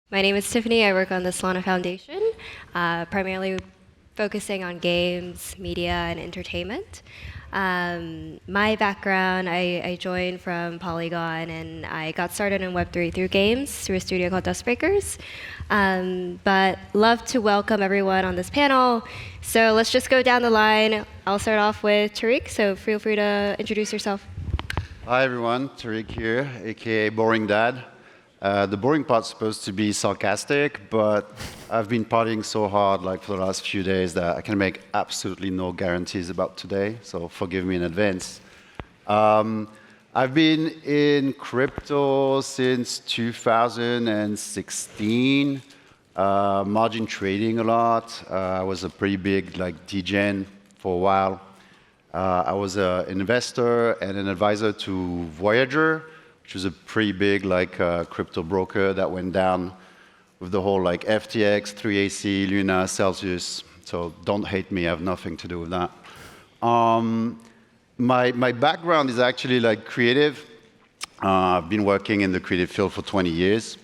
My name is Tiffany. I work on the Solana Foundation, primarily focusing on games, media, and entertainment. My background, I joined from Polygon, and I got started in Web3 through games, through a studio called Dustbreakers. But love to welcome everyone on this panel. So let's just go down the line. I'll start off with Tariq, so feel free to introduce yourself. Hi everyone, Tariq here, aka Boring Dad. The boring part's supposed to be sarcastic, but I've been partying so hard for the last few days that I can make absolutely no guarantees about today, so forgive me in advance. I've been in crypto since 2016, margin trading a lot. I was a pretty big degen for a while. I was an investor and an advisor to Voyager, which was a pretty big crypto broker that went down with the whole FTX, 3AC, Luna, Celsius. So don't hate me, I have nothing to do with that. My background is actually creative. I've been working in the creative field for 20 years,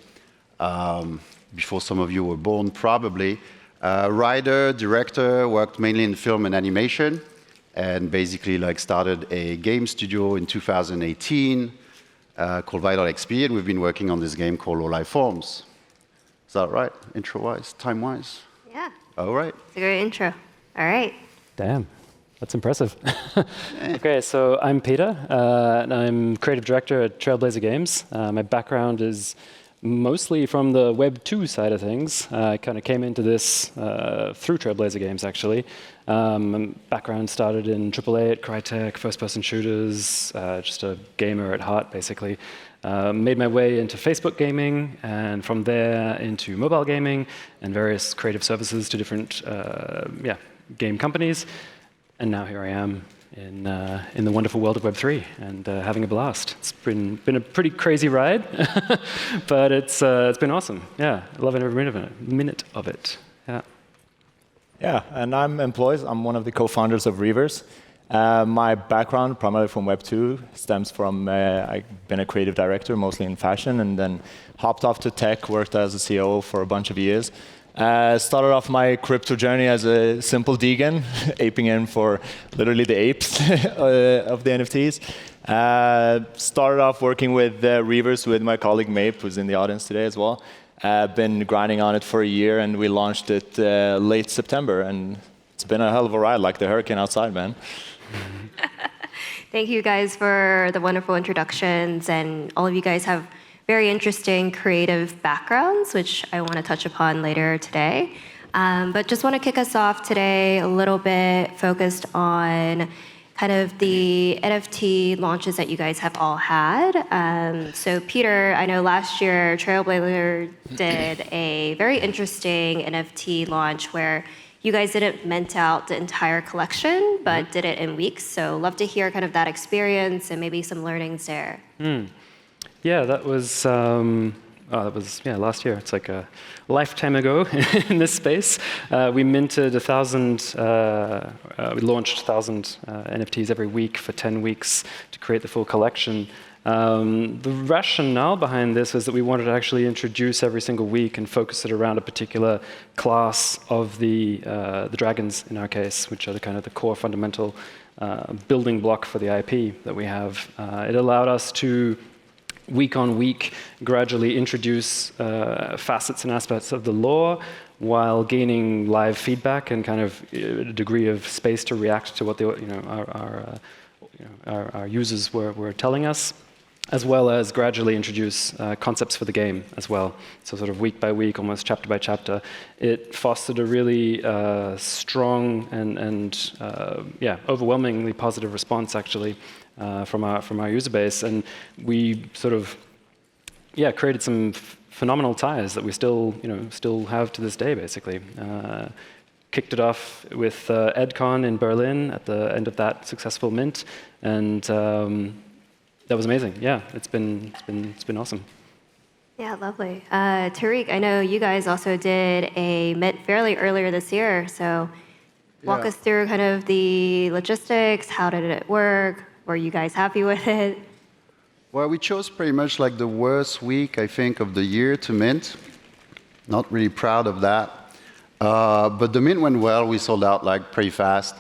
before some of you were born probably. Writer, director, worked mainly in film and animation, and basically started a game studio in 2018. Called Vital XP, and we've been working on this game called Low Life Forms. Is that right, intro-wise, time-wise? Yeah. All right. It's a great intro. All right. Damn, that's impressive. Okay, so I'm Peter, and I'm creative director at Trailblazer Games. My background is mostly from the Web2 side of things. I kind of came into this through Trailblazer Games, actually. Background started in AAA at Crytek, first-person shooters, just a gamer at heart, basically. Made my way into Facebook gaming, and from there into mobile gaming and various creative services to different game companies. And now here I am in the wonderful world of Web3 and having a blast. It's been a pretty crazy ride, but it's been awesome. Yeah, loving every minute of it. Yeah. Yeah, and I'm employed. I'm one of the co-founders of Reavers. My background, primarily from Web2, stems from I've been a creative director, mostly in fashion, and then hopped off to tech, worked as a CEO for a bunch of years. Started off my crypto journey as a simple degen, aping in for literally the apes of the NFTs. Started off working with Reavers with my colleague Mape, who's in the audience today as well. Been grinding on it for a year, and we launched it late September, and it's been a hell of a ride, like the hurricane outside, man. Thank you guys for the wonderful introductions, and all of you guys have very interesting creative backgrounds, which I want to touch upon later today. But just want to kick us off today a little bit focused on kind of the NFT launches that you guys have all had. So Peter, I know last year Trailblazer did a very interesting NFT launch where you guys didn't mint out the entire collection, but did it in weeks. So love to hear kind of that experience and maybe some learnings there. Yeah, that was last year. It's like a lifetime ago in this space. We minted 1,000. We launched 1,000 NFTs every week for 10 weeks to create the full collection. The rationale behind this is that we wanted to actually introduce every single week and focus it around a particular class of the dragons, in our case, which are the core fundamental building block for the IP that we have. It allowed us to week on week, gradually introduce facets and aspects of the lore while gaining live feedback and kind of a degree of space to react to what our users were telling us, as well as gradually introduce concepts for the game as well. So sort of week by week, almost chapter by chapter. It fostered a really strong and overwhelmingly positive response, actually, from our user base, and we sort of created some phenomenal ties that we still have to this day, basically. Kicked it off with EdCon in Berlin at the end of that successful mint, and that was amazing. Yeah, it's been awesome. Yeah, lovely. Tariq, I know you guys also did a mint fairly earlier this year, so walk us through kind of the logistics. How did it work? Were you guys happy with it? Well, we chose pretty much the worst week, I think, of the year to mint. Not really proud of that. But the mint went well. We sold out like pretty fast.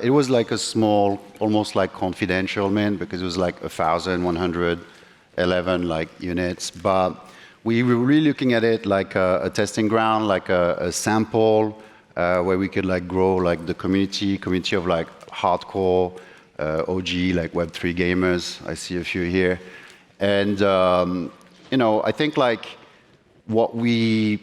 It was like a small, almost like confidential mint because it was like 1,111 like units. But we were really looking at it like a testing ground, like a sample where we could like grow like the community of like hardcore OG like Web3 gamers. I see a few here, and you know, I think like what we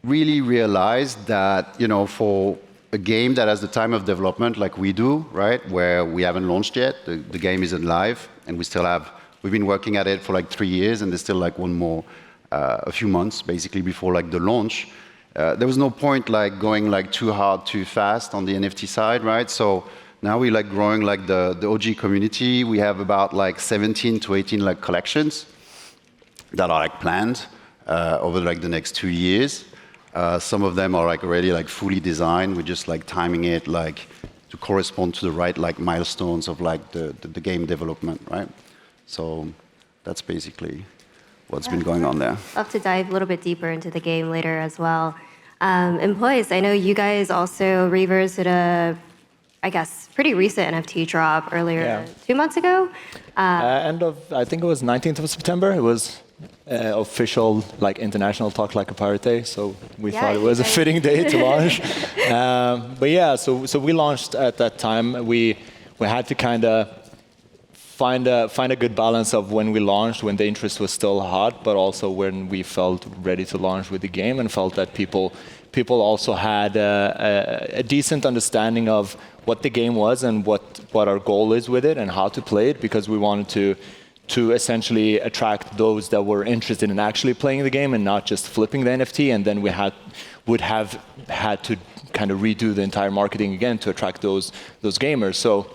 really realized that, you know, for a game that has the time of development like we do, right, where we haven't launched yet, the game isn't live, and we've been working at it for like 3 years, and there's still like one more, a few months basically before like the launch. There was no point like going like too hard, too fast on the NFT side, right? So now we're like growing like the OG community. We have about like 17 to 18 like collections that are like planned over like the next 2 years. Some of them are like already like fully designed. We're just like timing it like to correspond to the right like milestones of like the game development, right? So that's basically what's been going on there. Love to dive a little bit deeper into the game later as well. Employees, I know you guys also Reavers did a, I guess, pretty recent NFT drop earlier, 2 months ago. End of, I think it was 19th of September. It was official like international Talk Like a Pirate Day, so we thought it was a fitting day to launch. But yeah, so we launched at that time. We had to kind of find a good balance of when we launched, when the interest was still hot, but also when we felt ready to launch with the game and felt that people also had a decent understanding of what the game was and what our goal is with it and how to play it, because we wanted to essentially attract those that were interested in actually playing the game and not just flipping the NFT, and then we would have had to kind of redo the entire marketing again to attract those gamers. So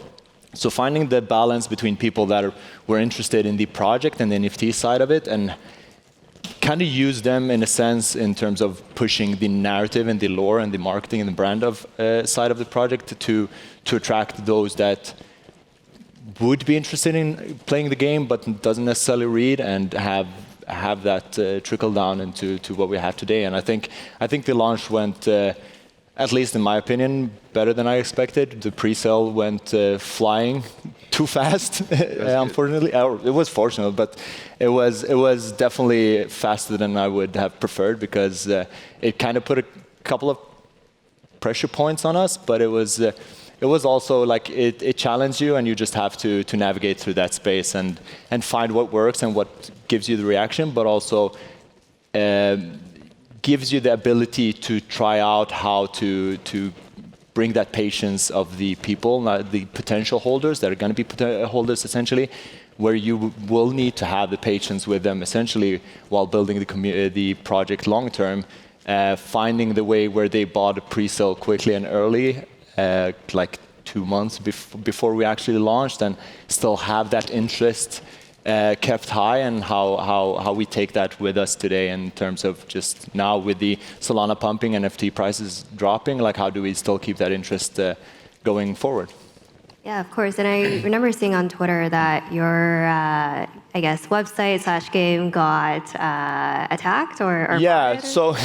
finding the balance between people that were interested in the project and the NFT side of it, and kind of use them in a sense in terms of pushing the narrative and the lore and the marketing and the brand of side of the project to attract those that would be interested in playing the game but doesn't necessarily read, and have that trickle down into what we have today. And I think the launch went, at least in my opinion, better than I expected. The pre-sale went flying too fast, unfortunately. It was fortunate, but it was definitely faster than I would have preferred, because it kind of put a couple of pressure points on us, but it was also like it challenged you, and you just have to navigate through that space and find what works and what gives you the reaction, but also gives you the ability to try out how to bring that patience of the people, the potential holders that are going to be holders essentially, where you will need to have the patience with them essentially while building the project long term, finding the way where they bought a pre-sale quickly and early, like 2 months before we actually launched, and still have that interest kept high, and how we take that with us today in terms of just now with the Solana pumping, NFT prices dropping, like how do we still keep that interest going forward? Yeah, of course. And I remember seeing on Twitter that your, I guess, website/game got attacked or yeah, so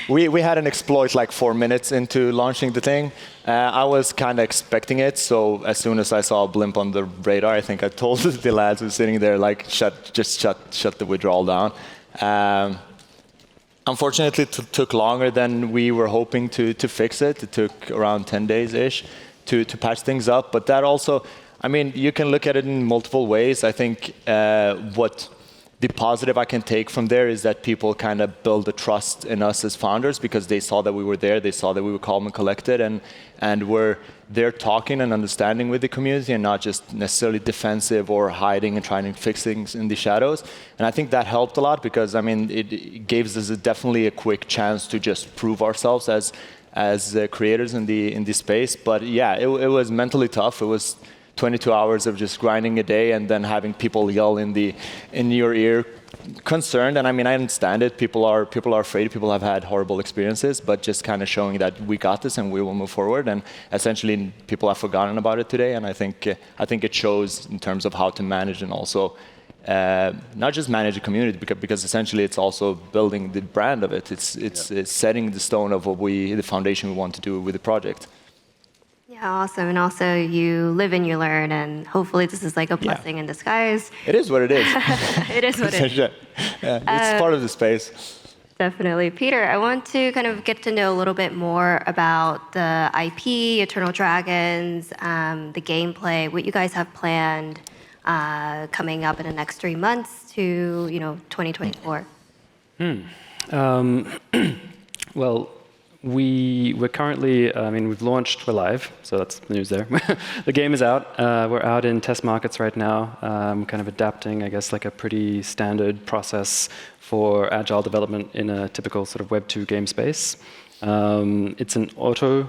we had an exploit like 4 minutes into launching the thing. I was kind of expecting it, so as soon as I saw a blimp on the radar, I think I told the lads who were sitting there, like, shut the withdrawal down. Unfortunately, it took longer than we were hoping to fix it. It took around 10 days-ish to patch things up. But that also, I mean, you can look at it in multiple ways. I think what the positive I can take from there is that people kind of build a trust in us as founders, because they saw that we were there, they saw that we were calm and collected, and were there talking and understanding with the community, and not just necessarily defensive or hiding and trying to fix things in the shadows. And I think that helped a lot, because I mean, it gave us definitely a quick chance to just prove ourselves as creators in the space. But yeah, it was mentally tough. It was 22 hours of just grinding a day, and then having people yell in your ear, concerned. And I mean, I understand it. People are afraid. People have had horrible experiences, but just kind of showing that we got this and we will move forward. And essentially, people have forgotten about it today. And I think it shows in terms of how to manage and also not just manage a community, because essentially it's also building the brand of it. It's setting the stone of what the foundation we want to do with the project. Yeah, awesome. And also you live and you learn, and hopefully this is like a blessing in disguise. It is what it is. It is what it is. It's part of the space. Definitely. Peter, I want to kind of get to know a little bit more about the IP, Eternal Dragons, the gameplay, what you guys have planned coming up in the next 3 months to 2024. Well, we're currently, we've launched, we're live, so that's the news there. The game is out. We're out in test markets right now, kind of adapting, I guess, like a pretty standard process for agile development in a typical sort of Web2 game space. It's an auto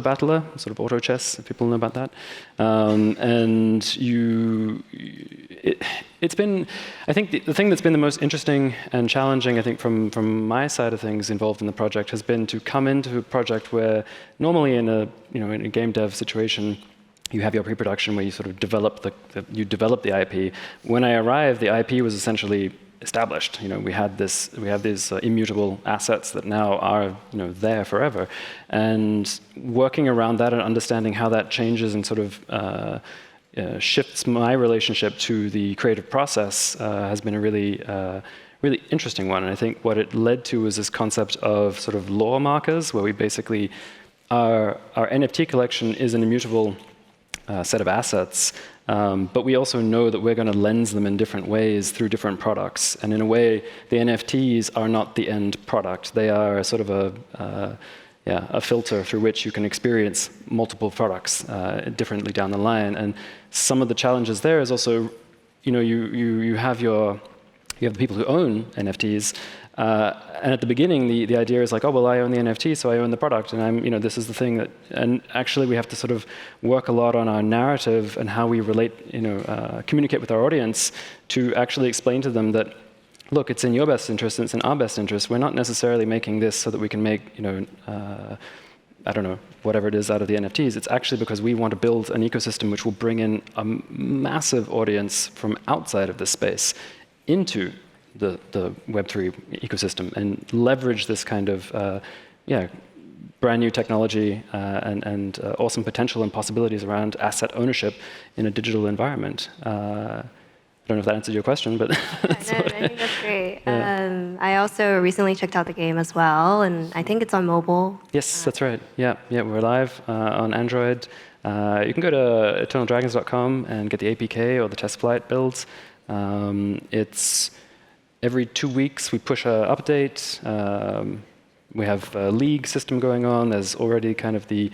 battler, sort of auto chess, if people know about that. And it's been, I think the thing that's been the most interesting and challenging, I think, from my side of things involved in the project has been to come into a project where normally in a game dev situation, you have your pre-production where you sort of develop the IP. When I arrived, the IP was essentially established. We have these immutable assets that now are there forever, and working around that and understanding how that changes and sort of shifts my relationship to the creative process has been a really interesting one. And I think what it led to was this concept of sort of lore markers, where we basically our NFT collection is an immutable set of assets. But we also know that we're going to lens them in different ways through different products. And in a way, the NFTs are not the end product. They are sort of a filter through which you can experience multiple products differently down the line. And some of the challenges there is also, you have the people who own NFTs. And at the beginning, the idea is like, oh, well, I own the NFT, so I own the product, and this is the thing that. And actually, we have to sort of work a lot on our narrative and how we relate, communicate with our audience to actually explain to them that, look, it's in your best interest, it's in our best interest. We're not necessarily making this so that we can make, I don't know, whatever it is out of the NFTs. It's actually because we want to build an ecosystem which will bring in a massive audience from outside of this space into the Web3 ecosystem and leverage this kind of brand new technology and awesome potential and possibilities around asset ownership in a digital environment. I don't know if that answered your question, but I think that's great. Yeah. I also recently checked out the game as well, and I think it's on mobile. Yes, that's right. Yeah, we're live on Android. You can go to eternaldragons.com and get the APK or the test flight builds. It's every 2 weeks we push an update. We have a league system going on. There's already kind of the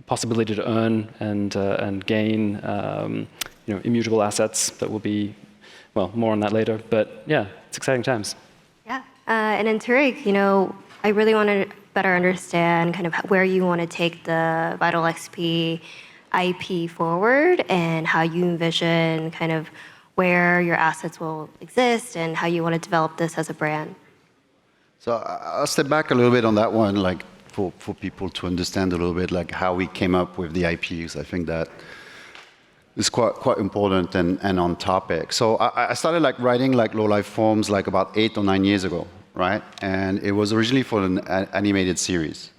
possibility to earn and gain immutable assets that will be, well, more on that later. But yeah, it's exciting times. Yeah, and in Tariq, I really want to better understand kind of where you want to take the Vital XP IP forward and how you envision kind of where your assets will exist and how you want to develop this as a brand. So I'll step back a little bit on that one, like for people to understand a little bit like how we came up with the IPs. I think that is quite important and on topic. So I started like writing like low-life forms like about 8 or 9 years ago, right? And it was originally for an animated series.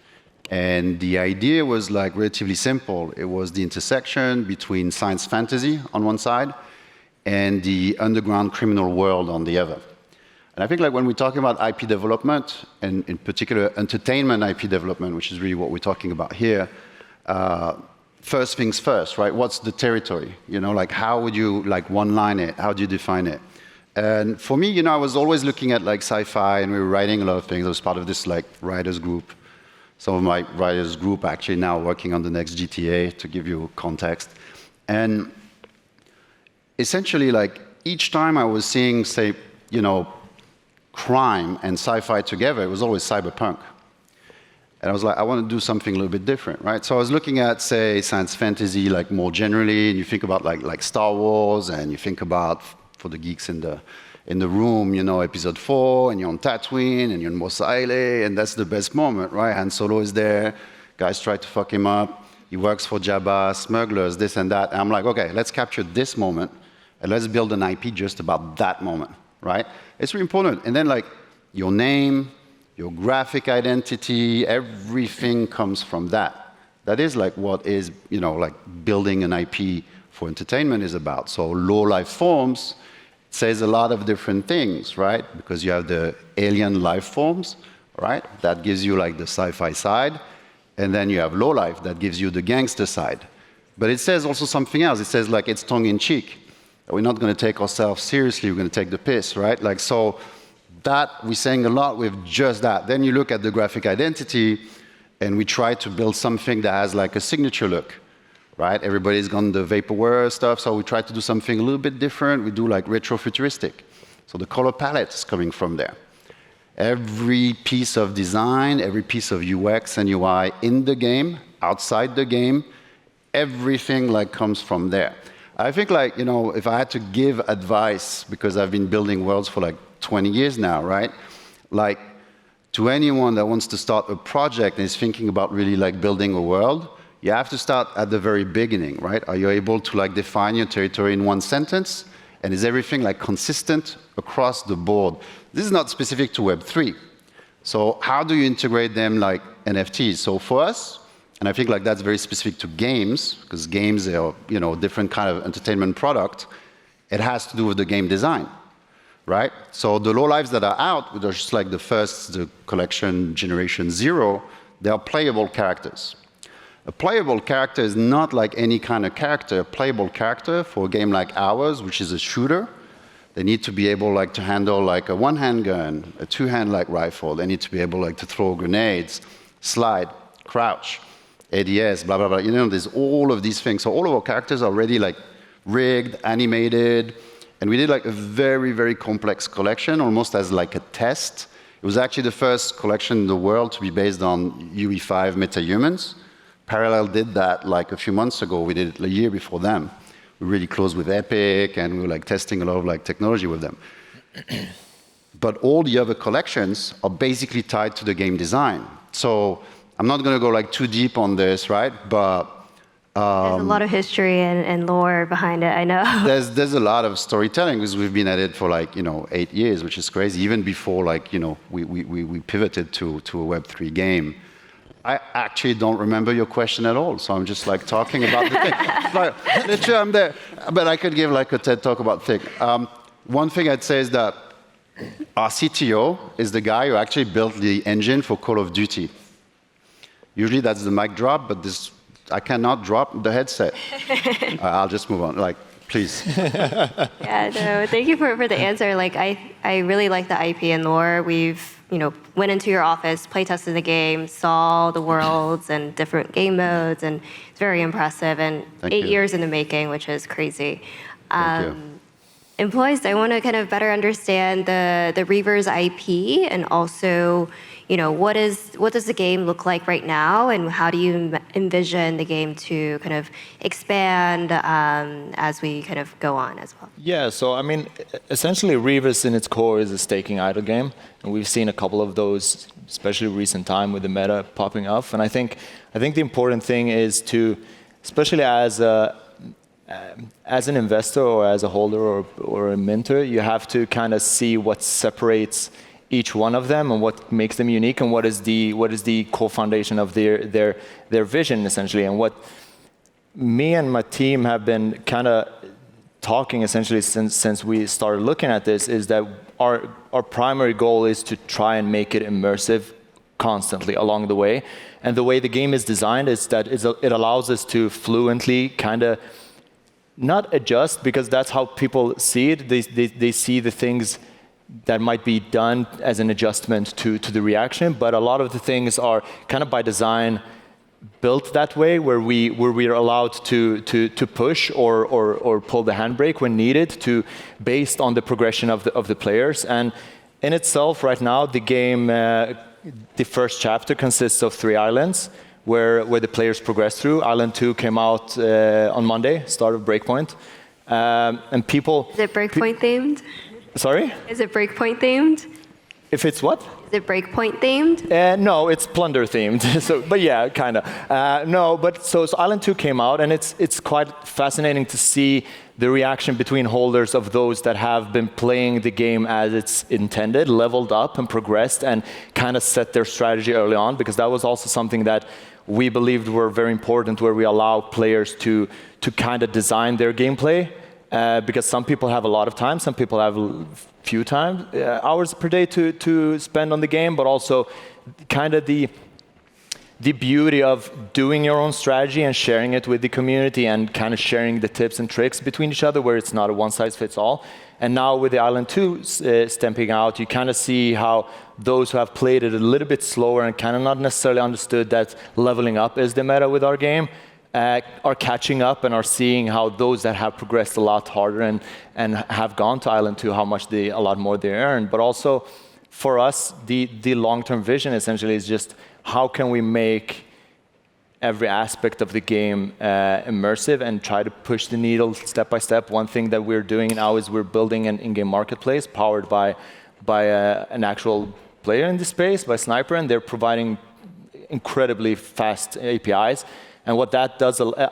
And the idea was like relatively simple. It was the intersection between science fantasy on one side and the underground criminal world on the other. And I think like when we're talking about IP development, and in particular entertainment IP development, which is really what we're talking about here, first things first, right? What's the territory? Like how would you like one-line it? How do you define it? And for me, I was always looking at like sci-fi, and we were writing a lot of things. I was part of this like writers group. Some of my writers group actually now working on the next GTA, to give you context. And essentially, like each time I was seeing, say, crime and sci-fi together, it was always cyberpunk. And I was like, I want to do something a little bit different, right? So I was looking at, say, science fantasy, like more generally, and you think about like Star Wars, and you think about, for the geeks in the room, episode 4, and you're on Tatooine, and you're in Mos Eisley, and that's the best moment, right? Han Solo is there, guys try to fuck him up, he works for Jabba, smugglers, this and that. And I'm like, okay, let's capture this moment, and let's build an IP just about that moment, right? It's really important. And then like your name, your graphic identity, everything comes from that. That is like what is, like building an IP for entertainment is about. So low-life forms says a lot of different things, right? Because you have the alien life forms, right? That gives you like the sci-fi side. And then you have low-life that gives you the gangster side. But it says also something else. It says like it's tongue-in-cheek. We're not going to take ourselves seriously. We're going to take the piss, right? Like so that we're saying a lot with just that. Then you look at the graphic identity, and we try to build something that has like a signature look, right? Everybody's gone the vaporware stuff, so we try to do something a little bit different. We do like retro-futuristic. So the color palette is coming from there. Every piece of design, every piece of UX and UI in the game, outside the game, everything like comes from there. I think like, if I had to give advice, because I've been building worlds for like 20 years now, right? Like to anyone that wants to start a project and is thinking about really like building a world, you have to start at the very beginning, right? Are you able to like define your territory in one sentence? And is everything like consistent across the board? This is not specific to Web3. So how do you integrate them like NFTs? So for us, and I think like that's very specific to games, because games are, different kind of entertainment product, it has to do with the game design, right? So the lowlives that are out, which are just like the collection generation 0, they are playable characters. A playable character is not like any kind of character. A playable character for a game like ours, which is a shooter, they need to be able like to handle like a one-hand gun, a two-hand like rifle. They need to be able like to throw grenades, slide, crouch, ADS, blah, blah, blah. There's all of these things. So all of our characters are already like rigged, animated, and we did like a very, very complex collection, almost as like a test. It was actually the first collection in the world to be based on UE5 metahumans. Parallel did that like a few months ago. We did it a year before them. We were really close with Epic, and we were like testing a lot of like technology with them. But all the other collections are basically tied to the game design. So I'm not going to go like too deep on this, right? But there's a lot of history and lore behind it, I know. There's a lot of storytelling, because we've been at it for like 8 years, which is crazy. Even before like we pivoted to a Web3 game. I actually don't remember your question at all, so I'm just like talking about the thing. Like, literally, I'm there, but I could give like a TED talk about thing. One thing I'd say is that our CTO is the guy who actually built the engine for Call of Duty. Usually that's the mic drop, but I cannot drop the headset. I'll just move on. Like, please. Yeah, no, thank you for the answer. Like, I really like the IP and lore. We've went into your office, play tested the game, saw the worlds and different game modes, and it's very impressive. And Thank 8 you. years in the making, which is crazy. Thank you. Employees, I want to kind of better understand the Reavers IP, and also, what does the game look like right now, and how do you envision the game to kind of expand as we kind of go on as well? Yeah, so I mean, essentially Reavers in its core is a staking idle game, and we've seen a couple of those, especially recent time with the meta popping up. And I think the important thing is to, especially as an investor or as a holder or a minter, you have to kind of see what separates each one of them and what makes them unique, and what is the core foundation of their vision essentially. And what me and my team have been kind of talking essentially since we started looking at this is that our primary goal is to try and make it immersive constantly along the way. And the way the game is designed is that it allows us to fluently kind of not adjust, because that's how people see it. They see the things that might be done as an adjustment to the reaction, but a lot of the things are kind of by design built that way, where we are allowed to push or pull the handbrake when needed, based on the progression of the players. And in itself, right now, the game, the first chapter consists of 3 islands where the players progress through. Island 2 came out on Monday, start of Breakpoint, and people. Is it Breakpoint themed? Sorry? Is it Breakpoint themed? If it's what? Is it Breakpoint themed? No, it's plunder themed. But yeah, kind of. No, but so Island 2 came out, and it's quite fascinating to see the reaction between holders of those that have been playing the game as it's intended, leveled up and progressed, and kind of set their strategy early on, because that was also something that we believed were very important, where we allow players to kind of design their gameplay, because some people have a lot of time, some people have few hours per day to spend on the game, but also kind of the beauty of doing your own strategy and sharing it with the community and kind of sharing the tips and tricks between each other, where it's not a one-size-fits-all. And now with the Island 2 stamping out, you kind of see how those who have played it a little bit slower and kind of not necessarily understood that leveling up is the meta with our game, are catching up and are seeing how those that have progressed a lot harder and have gone to Island 2, how much a lot more they earn. But also for us, the long-term vision essentially is just how can we make every aspect of the game immersive and try to push the needle step by step. One thing that we're doing now is we're building an in-game marketplace powered by an actual player in the space, by Sniper, and they're providing incredibly fast APIs. And what that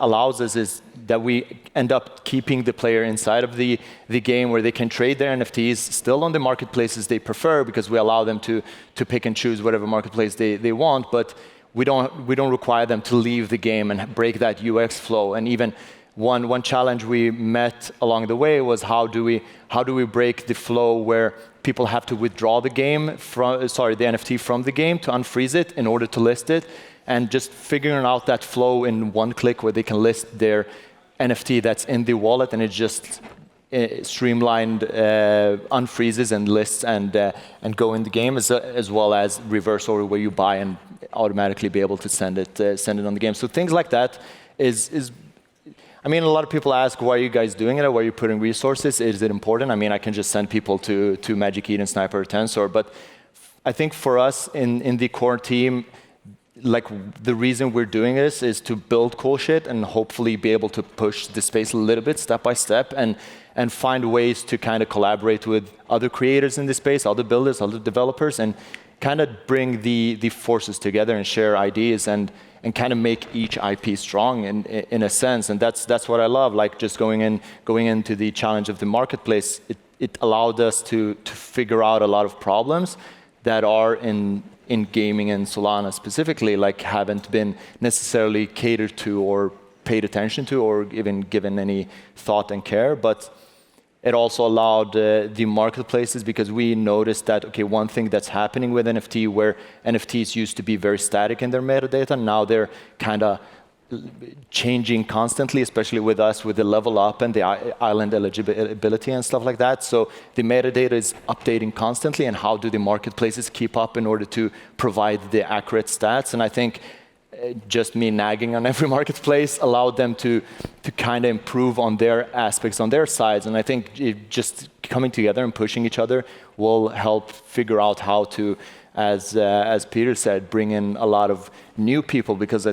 allows us is that we end up keeping the player inside of the game, where they can trade their NFTs still on the marketplaces they prefer, because we allow them to pick and choose whatever marketplace they want, but we don't require them to leave the game and break that UX flow. And even one challenge we met along the way was how do we break the flow where people have to withdraw the NFT from the game to unfreeze it in order to list it, and just figuring out that flow in one click where they can list their NFT that's in the wallet, and it just streamlined unfreezes and lists and go in the game, as well as reverse order where you buy and automatically be able to send it on the game. So things like that is I mean, a lot of people ask, why are you guys doing it? Or why are you putting resources? Is it important? I mean, I can just send people to Magic Eden, Sniper, or Tensor. But I think for us in the core team, like the reason we're doing this is to build cool shit and hopefully be able to push the space a little bit step by step and find ways to kind of collaborate with other creators in the space, other builders, other developers, and kind of bring the forces together and share ideas and kind of make each IP strong in a sense. And that's what I love, like just going into the challenge of the marketplace. It allowed us to figure out a lot of problems that are in gaming and Solana specifically, like haven't been necessarily catered to or paid attention to or even given any thought and care. But it also allowed the marketplaces, because we noticed that, okay, one thing that's happening with NFT, where NFTs used to be very static in their metadata, now they're kind of changing constantly, especially with us, with the level up and the island eligibility and stuff like that. So the metadata is updating constantly, and how do the marketplaces keep up in order to provide the accurate stats? And I think just me nagging on every marketplace allowed them to kind of improve on their aspects on their sides. And I think just coming together and pushing each other will help figure out how to, as Peter said, bring in a lot of new people, because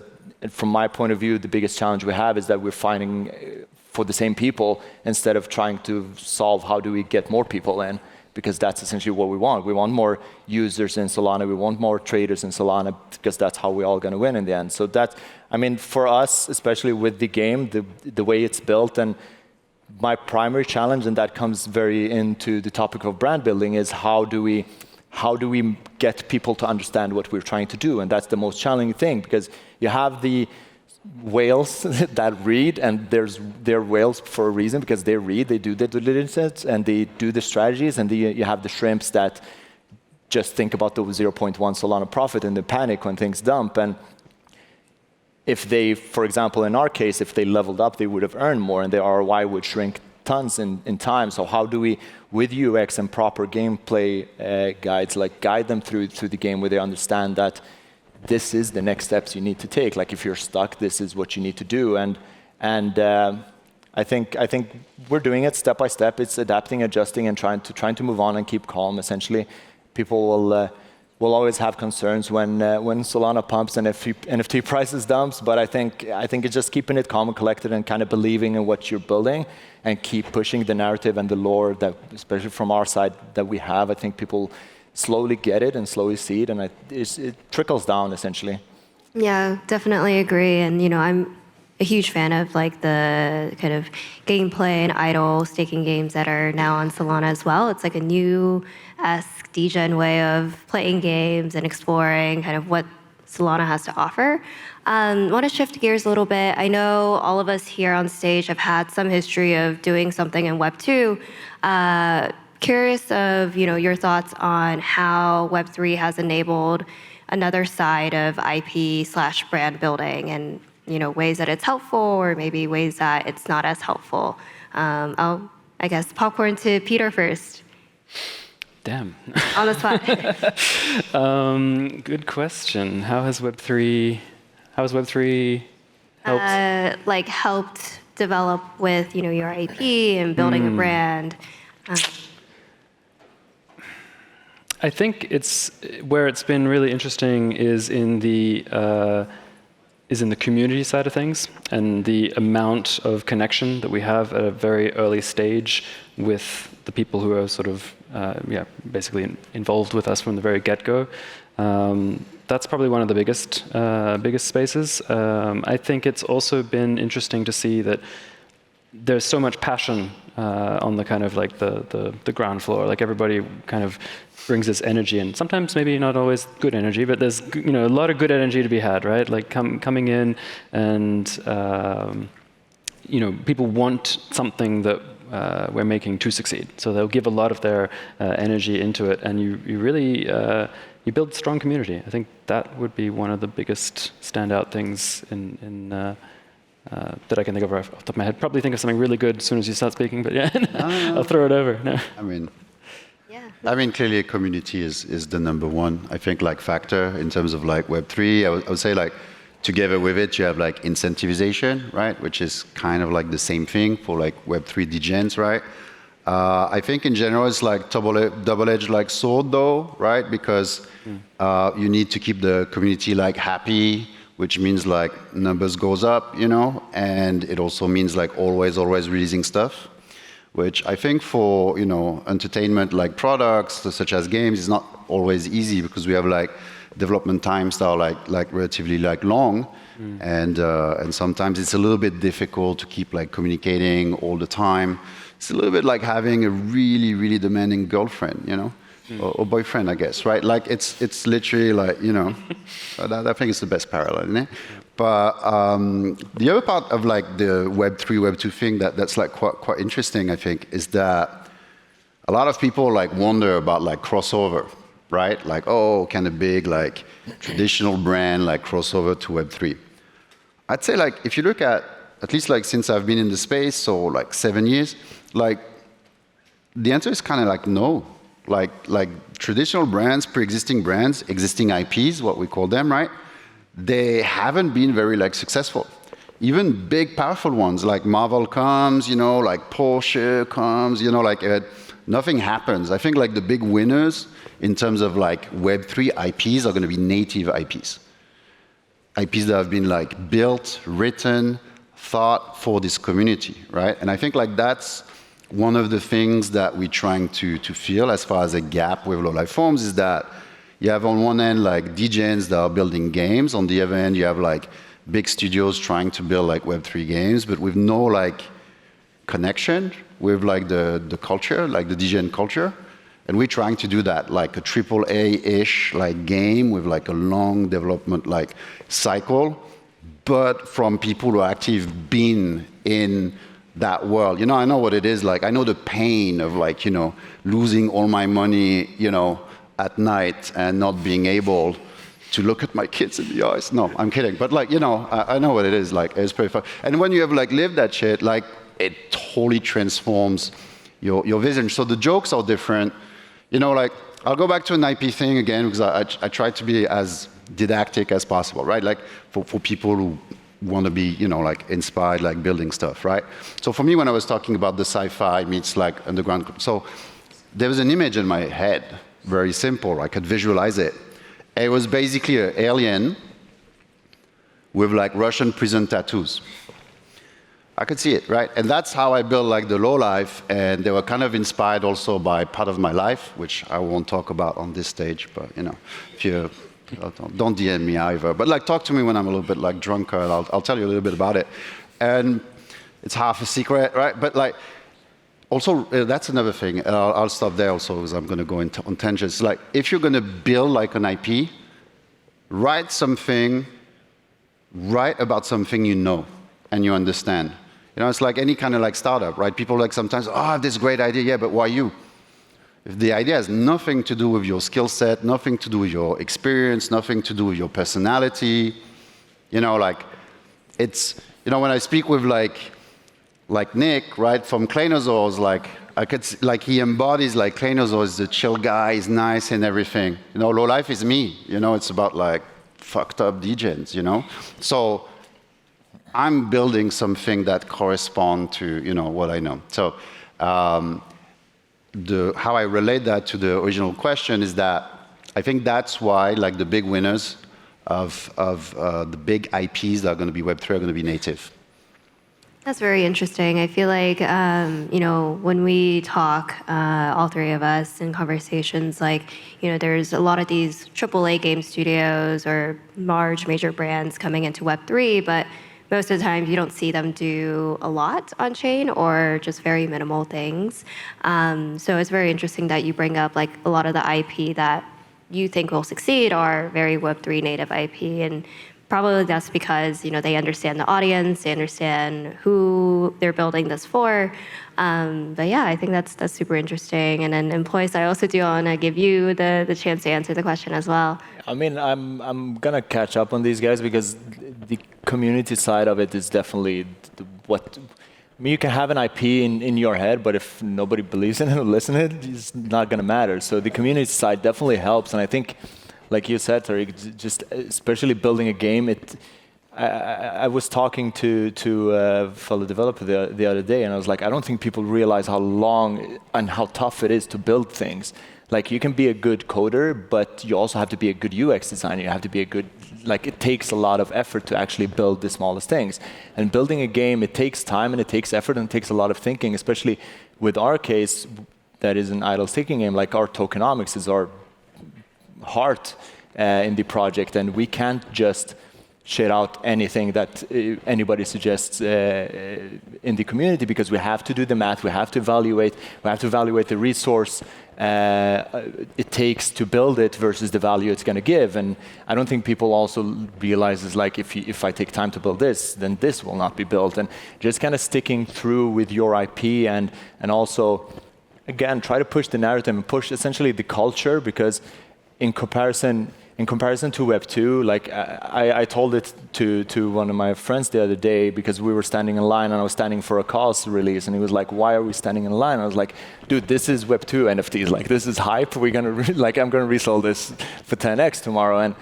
from my point of view, the biggest challenge we have is that we're fighting for the same people instead of trying to solve how do we get more people in, because that's essentially what we want. We want more users in Solana. We want more traders in Solana, because that's how we're all going to win in the end. So that, I mean, for us, especially with the game, the way it's built, and my primary challenge, and that comes very into the topic of brand building, is how do we get people to understand what we're trying to do? And that's the most challenging thing, because you have the whales that read, and they're whales for a reason, because they read, they do the diligence, and they do the strategies, and you have the shrimps that just think about the 0.1 Solana profit and the panic when things dump. And if they, for example, in our case, if they leveled up, they would have earned more, and their ROI would shrink tons in time. So how do we, with UX and proper gameplay guides, like guide them through the game, where they understand that this is the next steps you need to take. Like if you're stuck, this is what you need to do. And I think we're doing it step by step. It's adapting, adjusting, and trying to move on and keep calm. Essentially, people will always have concerns when Solana pumps and NFT prices dumps. But I think it's just keeping it calm and collected, and kind of believing in what you're building, and keep pushing the narrative and the lore that, especially from our side, that we have. I think people slowly get it and slowly see it, and it trickles down essentially. Yeah, definitely agree. And I'm a huge fan of like the kind of gameplay and idle staking games that are now on Solana as well. It's like a new-esque degen way of playing games and exploring kind of what Solana has to offer. I want to shift gears a little bit. I know all of us here on stage have had some history of doing something in Web 2. Curious of your thoughts on how Web3 has enabled another side of IP/brand building, and ways that it's helpful, or maybe ways that it's not as helpful. I guess popcorn to Peter first. Damn. On the spot. Good question. How has Web3 helped? Helped develop with your IP and building a brand. I think where it's been really interesting is in the community side of things, and the amount of connection that we have at a very early stage with the people who are sort of basically involved with us from the very get-go. That's probably one of the biggest spaces. I think it's also been interesting to see that there's so much passion on the kind of like the ground floor. Like everybody kind of brings this energy in. Sometimes maybe not always good energy, but there's a lot of good energy to be had, right? Like coming in and people want something that we're making to succeed. So they'll give a lot of their energy into it, and you really you build strong community. I think that would be one of the biggest standout things in that I can think of off the top of my head. Probably think of something really good as soon as you start speaking, but yeah, I'll throw it over. No. I mean, clearly, community is the number one, I think, like factor in terms of like Web3. I would say like together with it, you have like incentivization, right, which is kind of like the same thing for like Web3 degens, right? I think in general it's like double-edged like sword though, right? Because you need to keep the community like happy, which means like numbers goes up, and it also means like always releasing stuff, which I think for entertainment like products such as games is not always easy, because we have like development times that are like relatively like long, and sometimes it's a little bit difficult to keep like communicating all the time. It's a little bit like having a really demanding girlfriend, or boyfriend, I guess, right? Like it's literally like I think it's the best parallel, isn't it? But the other part of like the Web3, Web2 thing that's like quite interesting, I think, is that a lot of people like wonder about like crossover, right? Like, oh, can a big like traditional brand like crossover to Web3? I'd say like if you look at least like since I've been in the space, so like 7 years, like the answer is kind of like no. Like traditional brands, pre-existing brands, existing IPs, what we call them, right? They haven't been very like successful. Even big, powerful ones like Marvel comes, like Porsche comes, like nothing happens. I think like the big winners in terms of like Web3 IPs are going to be native IPs. IPs that have been like built, written, thought for this community, right? And I think like that's one of the things that we're trying to fill as far as a gap with low-life forms, is that you have on one end like degens that are building games. On the other end, you have like big studios trying to build like Web3 games, but with no like connection with like the culture, like the degen culture. And we're trying to do that, like a AAA-ish like game with like a long development like cycle, but from people who actually have been in that world. I know what it is like. I know the pain of like, losing all my money, at night and not being able to look at my kids in the eyes. No, I'm kidding. But like, I know what it is like. It's pretty fun. And when you have like lived that shit, like it totally transforms your vision. So the jokes are different. Like I'll go back to an IP thing again, because I try to be as didactic as possible, right? Like for people who want to be, like inspired, like building stuff, right? So for me, when I was talking about the sci-fi meets like underground, so there was an image in my head, very simple. I could visualize it. It was basically an alien with like Russian prison tattoos. I could see it, right? And that's how I built like the low life, and they were kind of inspired also by part of my life, which I won't talk about on this stage, but if you Don't DM me either. But like, talk to me when I'm a little bit like drunker, and I'll tell you a little bit about it. And it's half a secret, right? But like, also, that's another thing. And I'll stop there also, because I'm going to go on tangents. Like, if you're going to build like an IP, write about something you know and you understand. You know, it's like any kind of like startup, right? People like sometimes, oh, I have this great idea, yeah, but why you? If the idea has nothing to do with your skill set, nothing to do with your experience, nothing to do with your personality, you know, like, it's, you know, when I speak with like Nick, right, from Kleinosaurs, like he embodies like Kleinosaur is the chill guy, he's nice and everything. You know, low life is me. You know, it's about like fucked up degens, you know? So I'm building something that corresponds to, you know, what I know. So how I relate that to the original question is that I think that's why like the big winners of the big IPs that are going to be Web3 are going to be native. That's very interesting. I feel like, you know, when we talk, all three of us in conversations, like, you know, there's a lot of these AAA game studios or large major brands coming into Web3, but most of the time you don't see them do a lot on chain or just very minimal things. So it's very interesting that you bring up like a lot of the IP that you think will succeed are very Web3 native IP, and probably that's because, you know, they understand the audience, they understand who they're building this for. But yeah, I think that's super interesting. And then employees, I also do want to give you the chance to answer the question as well. I mean, I'm gonna catch up on these guys because the community side of it is definitely what. I mean, you can have an IP in your head, but if nobody believes in it or listens to it, it's not gonna matter. So the community side definitely helps, and I think, like you said, Tariq, just especially building a game. I was talking to a fellow developer the other day, and I was like, I don't think people realize how long and how tough it is to build things. Like, you can be a good coder, but you also have to be a good UX designer. You have to be a good, like, it takes a lot of effort to actually build the smallest things. And building a game, it takes time and it takes effort and it takes a lot of thinking, especially with our case, that is an idle staking game. Like, our tokenomics is our heart in the project, and we can't just share out anything that anybody suggests in the community, because we have to do the math, we have to evaluate the resource it takes to build it versus the value it's going to give. And I don't think people also realize is like, if I take time to build this, then this will not be built. And just kind of sticking through with your IP and also, again, try to push the narrative and push essentially the culture, because in comparison to Web2, like I told it to one of my friends the other day, because we were standing in line and I was standing for a cause release, and he was like, "Why are we standing in line?" I was like, "Dude, this is Web2 NFTs. Like, this is hype. We're gonna I'm gonna resell this for 10x tomorrow."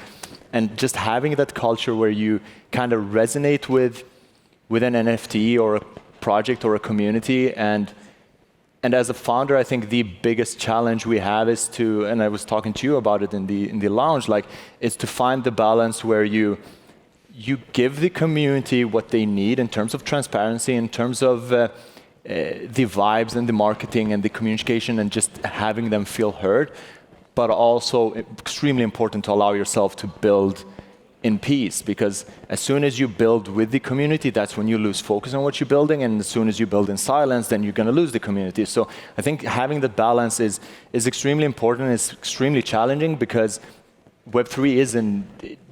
And just having that culture where you kind of resonate with an NFT or a project or a community. And as a founder, I think the biggest challenge we have is to, and I was talking to you about it in the lounge, like, is to find the balance where you give the community what they need in terms of transparency, in terms of the vibes and the marketing and the communication, and just having them feel heard, but also extremely important to allow yourself to build in peace, because as soon as you build with the community, that's when you lose focus on what you're building, and as soon as you build in silence, then you're going to lose the community. So I think having that balance is extremely important. It's extremely challenging, because Web3 is a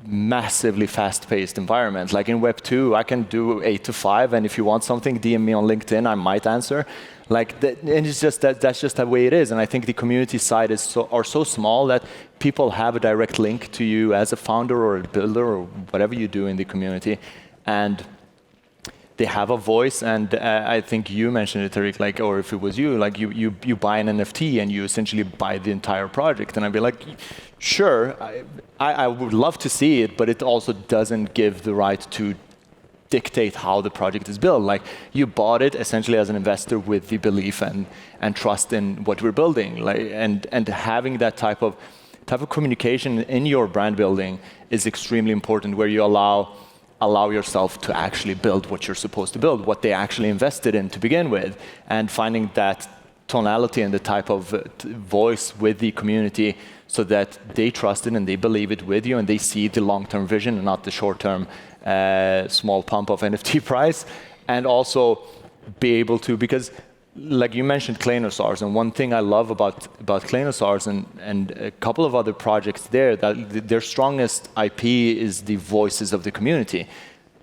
massively fast-paced environment. Like, in Web2, I can do 8 to 5, and if you want something, DM me on LinkedIn, I might answer. Like that, and it's just that's just the way it is. And I think the community side are so small that people have a direct link to you as a founder or a builder or whatever you do in the community, and they have a voice. And I think you mentioned it, Tariq, like, or if it was you, like you buy an NFT and you essentially buy the entire project. And I'd be like, sure, I would love to see it, but it also doesn't give the right to dictate how the project is built. Like, you bought it essentially as an investor with the belief and trust in what we're building. Like, and having that type of communication in your brand building is extremely important, where you allow yourself to actually build what you're supposed to build, what they actually invested in to begin with, and finding that tonality and the type of voice with the community so that they trust it and they believe it with you and they see the long-term vision and not the short-term small pump of NFT price. And also be able to, because like you mentioned Claynosaurs, and one thing I love about Claynosaurs and a couple of other projects there, that their strongest IP is the voices of the community,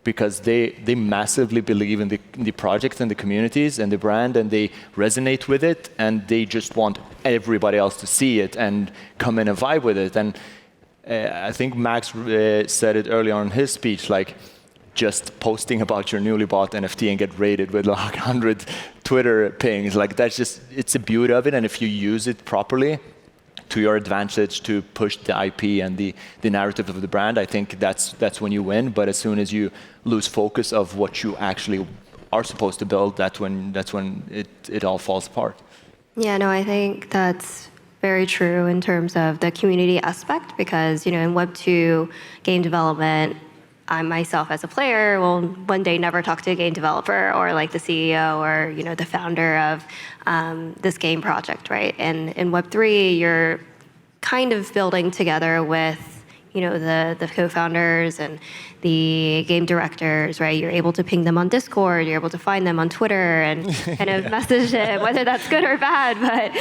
because they massively believe in the project and the communities and the brand, and they resonate with it, and they just want everybody else to see it and come in and vibe with it. And I think Max said it early on in his speech, like, just posting about your newly bought NFT and get rated with like 100 Twitter pings, like that's just, it's the beauty of it. And if you use it properly to your advantage to push the IP and the narrative of the brand, I think that's when you win. But as soon as you lose focus of what you actually are supposed to build, that's when it all falls apart. Yeah, no, I think that's very true in terms of the community aspect, because in Web2 game development, I myself as a player will one day never talk to a game developer or like the CEO or the founder of this game project, right? And in Web3, you're kind of building together with the co-founders and the game directors, right? You're able to ping them on Discord, you're able to find them on Twitter and kind of message them, whether that's good or bad, but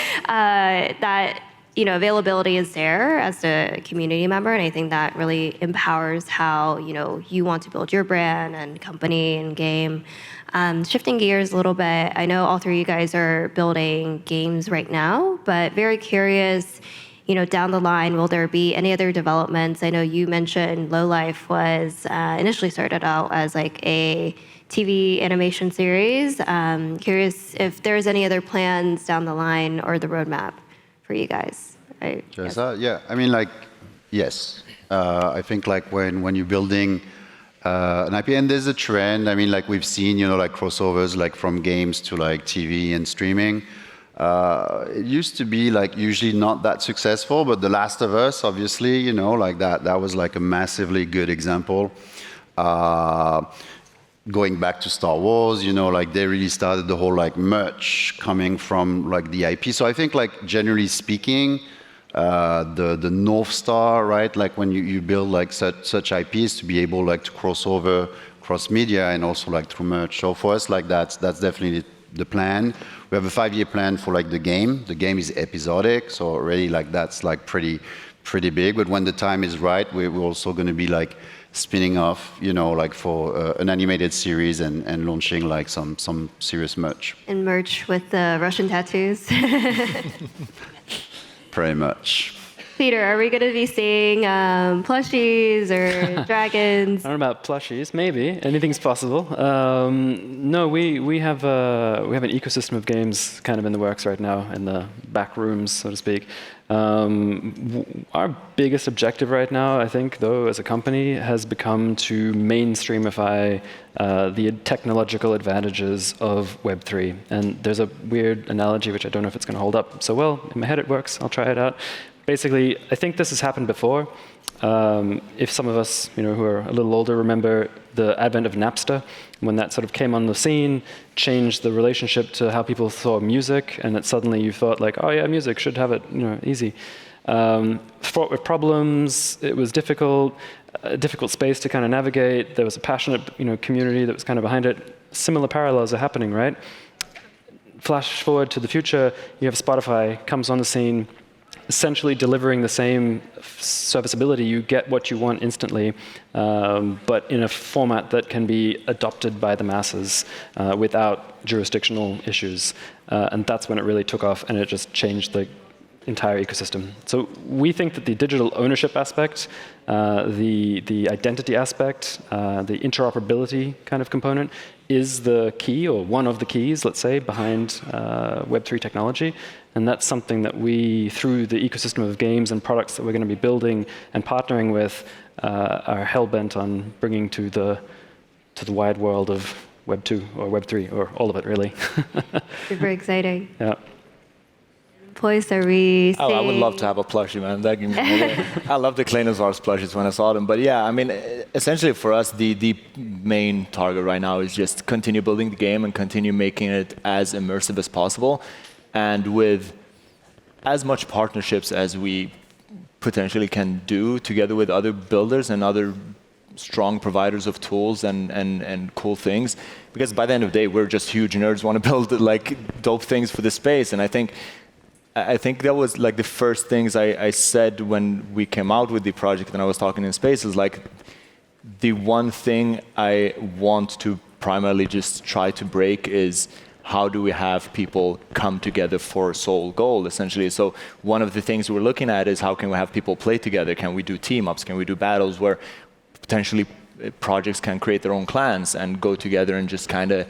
that availability is there as a community member, and I think that really empowers how you want to build your brand and company and game. Shifting gears a little bit, I know all three of you guys are building games right now, but very curious, down the line, will there be any other developments? I know you mentioned Low Life was initially started out as like a TV animation series. Curious if there's any other plans down the line or the roadmap for you guys. Right? Yes. Yeah, I mean, like, yes. I think like when you're building an IP, and there's a trend, I mean, like we've seen, like crossovers like from games to like TV and streaming. It used to be like usually not that successful, but The Last of Us, obviously, like that was like a massively good example. Going back to Star Wars, like they really started the whole like merch coming from like the IP. So I think like generally speaking, the North Star, right? Like when you build like such IPs to be able like to cross over cross media and also like through merch. So for us, like that's definitely the plan. We have a 5-year plan for like the game. The game is episodic, so already like that's like pretty big. But when the time is right, we're also going to be like spinning off, like for an animated series and launching like some serious merch. And merch with the Russian tattoos. Pretty much. Peter, are we going to be seeing plushies or dragons? I don't know about plushies. Maybe anything's possible. No, we have an ecosystem of games kind of in the works right now, in the back rooms, so to speak. Our biggest objective right now, I think, though, as a company, has become to mainstreamify the technological advantages of Web3. And there's a weird analogy, which I don't know if it's going to hold up so well. In my head, it works. I'll try it out. Basically, I think this has happened before. If some of us, who are a little older, remember the advent of Napster, when that sort of came on the scene, changed the relationship to how people saw music, and that suddenly you thought like, oh yeah, music should have it, easy. Fraught with problems, it was difficult, a difficult space to kind of navigate. There was a passionate, community that was kind of behind it. Similar parallels are happening, right? Flash forward to the future, you have Spotify comes on the scene, essentially delivering the same serviceability. You get what you want instantly, but in a format that can be adopted by the masses without jurisdictional issues. And that's when it really took off, and it just changed the entire ecosystem. So we think that the digital ownership aspect, the identity aspect, the interoperability kind of component is the key, or one of the keys, let's say, behind Web3 technology. And that's something that we, through the ecosystem of games and products that we're going to be building and partnering with, are hell-bent on bringing to the wide world of Web2 or Web3, or all of it, really. Super exciting. Yeah. Employees, are we seeing... I would love to have a plushie, man. That give me I love the Claynosaurs plushies when I saw them. But yeah, I mean, essentially for us, the main target right now is just continue building the game and continue making it as immersive as possible. and with as much partnerships as we potentially can do together with other builders and other strong providers of tools and cool things, because by the end of the day, we're just huge nerds, want to build like dope things for the space. And I think that was like the first things I said when we came out with the project and I was talking in space is like, the one thing I want to primarily just try to break is how do we have people come together for a sole goal, essentially. So one of the things we're looking at is how can we have people play together? Can we do team-ups? Can we do battles where potentially projects can create their own clans and go together and just kind of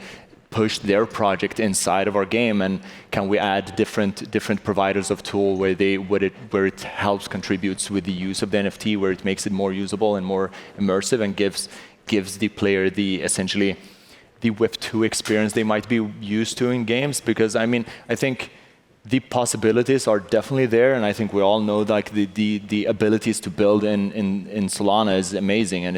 push their project inside of our game? And can we add different providers of tool where it helps contributes with the use of the NFT, where it makes it more usable and more immersive and gives the player essentially the Web2 experience they might be used to in games? Because I mean, I think the possibilities are definitely there, and I think we all know like the abilities to build in Solana is amazing, and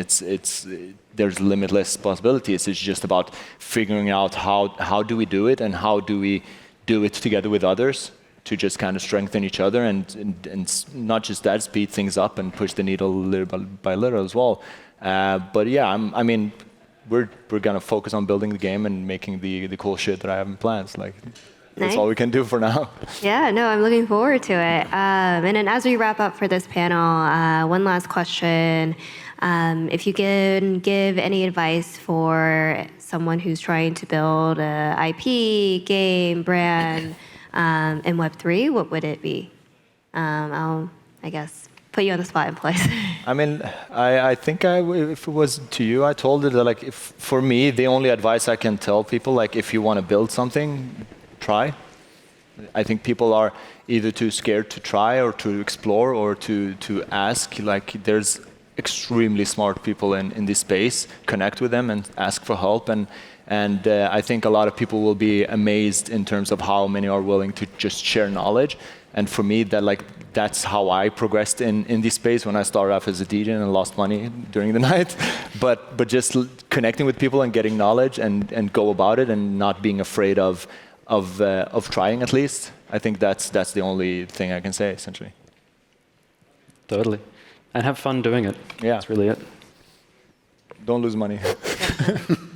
there's limitless possibilities. It's just about figuring out how do we do it, and how do we do it together with others to just kind of strengthen each other, and not just that, speed things up and push the needle little by little as well. But yeah, I mean, we're gonna focus on building the game and making the cool shit that I have in plans. Like, that's all we can do for now. Yeah, no, I'm looking forward to it. And then as we wrap up for this panel, one last question. If you can give any advice for someone who's trying to build a IP, game, brand in Web3, what would it be? I'll, I guess, put you on the spot in place. I mean, I think if it was to you, I told it that like, for me, the only advice I can tell people, like if you want to build something, try. I think people are either too scared to try or to explore or to ask. Like there's extremely smart people in this space. Connect with them and ask for help. And I think a lot of people will be amazed in terms of how many are willing to just share knowledge. And for me, that's how I progressed in this space when I started off as a DJ and lost money during the night. But just connecting with people and getting knowledge and go about it and not being afraid of trying at least. I think that's the only thing I can say, essentially. Totally. And have fun doing it. Yeah. That's really it. Don't lose money.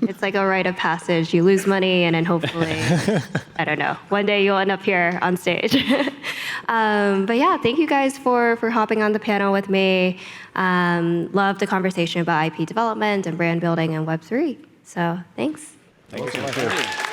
It's like a rite of passage. You lose money, and then hopefully, I don't know, one day you'll end up here on stage. But yeah, thank you guys for hopping on the panel with me. Love the conversation about IP development and brand building and Web3. So thanks. Thank you so much.